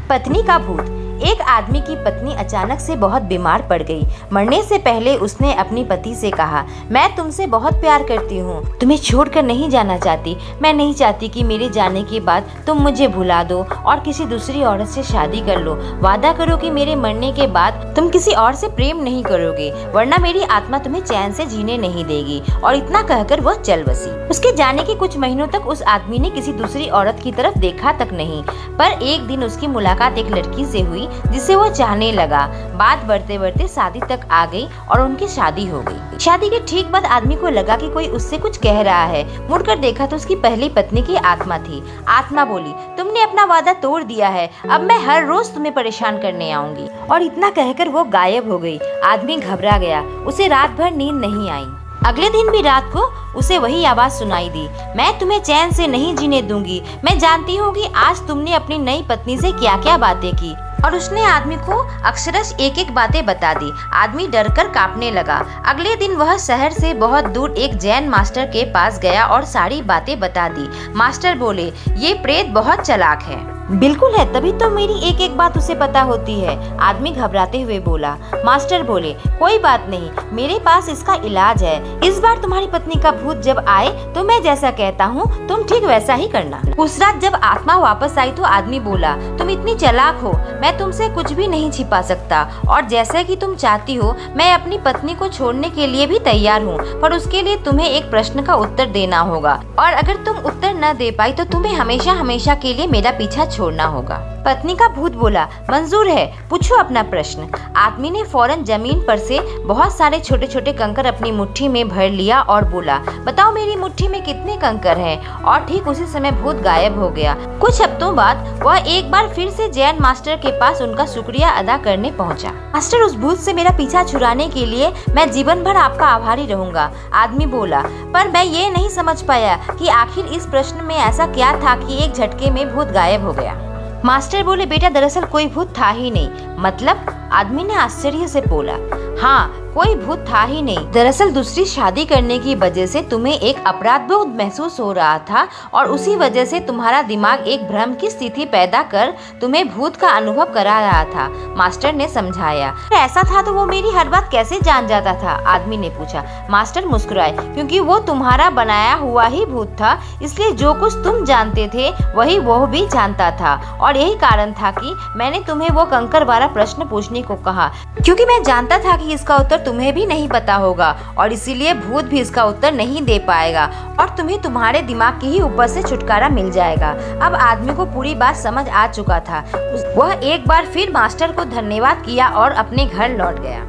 पत्नी का भूत। एक आदमी की पत्नी अचानक से बहुत बीमार पड़ गई। मरने से पहले उसने अपनी पति से कहा, मैं तुमसे बहुत प्यार करती हूँ, तुम्हें छोड़कर नहीं जाना चाहती। मैं नहीं चाहती कि मेरे जाने के बाद तुम मुझे भुला दो और किसी दूसरी औरत से शादी कर लो। वादा करो कि मेरे मरने के बाद तुम किसी और से प्रेम नहीं करोगे, वरना मेरी आत्मा तुम्हें चैन से जीने नहीं देगी। और इतना कहकर वह चल बसी। उसके जाने के कुछ महीनों तक उस आदमी ने किसी दूसरी औरत की तरफ देखा तक नहीं, पर एक दिन उसकी मुलाकात एक लड़की से हुई जिसे वो चाहने लगा। बात बढ़ते बढ़ते शादी तक आ गई और उनकी शादी हो गई। शादी के ठीक बाद आदमी को लगा कि कोई उससे कुछ कह रहा है। मुड़कर देखा तो उसकी पहली पत्नी की आत्मा थी। आत्मा बोली, तुमने अपना वादा तोड़ दिया है, अब मैं हर रोज तुम्हें परेशान करने आऊंगी। और इतना कहकर वो गायब हो गई। आदमी घबरा गया, उसे रात भर नींद नहीं आई। अगले दिन भी रात को उसे वही आवाज सुनाई दी, मैं तुम्हें चैन से नहीं जीने दूंगी। मैं जानती हूँ कि आज तुमने अपनी नई पत्नी से क्या क्या बातें की। और उसने आदमी को अक्षरश एक एक बातें बता दी। आदमी डरकर कांपने लगा। अगले दिन वह शहर से बहुत दूर एक जैन मास्टर के पास गया और सारी बातें बता दी। मास्टर बोले, ये प्रेत बहुत चालाक है। बिल्कुल है, तभी तो मेरी एक एक बात उसे पता होती है। आदमी घबराते हुए बोला। मास्टर बोले, कोई बात नहीं, मेरे पास इसका इलाज है। इस बार तुम्हारी पत्नी का भूत जब आए तो मैं जैसा कहता हूँ तुम ठीक वैसा ही करना। उस रात जब आत्मा वापस आई तो आदमी बोला, तुम इतनी चालाक हो, मैं तुमसे कुछ भी नहीं छिपा सकता। और जैसा कि तुम चाहती हो मैं अपनी पत्नी को छोड़ने के लिए भी तैयार हूँ, पर उसके लिए तुम्हें एक प्रश्न का उत्तर देना होगा। और अगर तुम उत्तर न दे पाई तो तुम्हें हमेशा हमेशा के लिए मेरा पीछा छोड़ना होगा। पत्नी का भूत बोला, मंजूर है, पूछो अपना प्रश्न। आदमी ने फौरन जमीन पर से बहुत सारे छोटे छोटे कंकर अपनी मुट्ठी में भर लिया और बोला, बताओ मेरी मुट्ठी में कितने कंकर हैं? और ठीक उसी समय भूत गायब हो गया। कुछ हफ्तों बाद वह एक बार फिर से जैन मास्टर के पास उनका शुक्रिया अदा करने पहुंचा। मास्टर, उस भूत से मेरा पीछा छुड़ाने के लिए मैं जीवन भर आपका आभारी रहूंगा। आदमी बोला, पर मैं ये नहीं समझ पाया कि आखिर इस प्रश्न में ऐसा क्या था कि एक झटके में भूत गायब हो गया। मास्टर बोले, बेटा दरअसल कोई भूत था ही नहीं। मतलब? आदमी ने आश्चर्य से बोला, हाँ, कोई भूत था ही नहीं। दरअसल दूसरी शादी करने की वजह से तुम्हें एक अपराध बोध महसूस हो रहा था और उसी वजह से तुम्हारा दिमाग एक भ्रम की स्थिति पैदा कर तुम्हें भूत का अनुभव करा रहा था। मास्टर ने समझाया। ऐसा था तो वो मेरी हर बात कैसे जान जाता था? आदमी ने पूछा। मास्टर मुस्कुराए, क्योंकि वो तुम्हारा बनाया हुआ ही भूत था, इसलिए जो कुछ तुम जानते थे वही वो भी जानता था। और यही कारण था कि मैंने तुम्हें वो कंकर वाला प्रश्न पूछने को कहा, क्योंकि मैं जानता था कि इसका उत्तर तुम्हें भी नहीं पता होगा और इसीलिए भूत भी इसका उत्तर नहीं दे पाएगा और तुम्हें तुम्हारे दिमाग के ही ऊपर से छुटकारा मिल जाएगा। अब आदमी को पूरी बात समझ आ चुका था। वह एक बार फिर मास्टर को धन्यवाद किया और अपने घर लौट गया।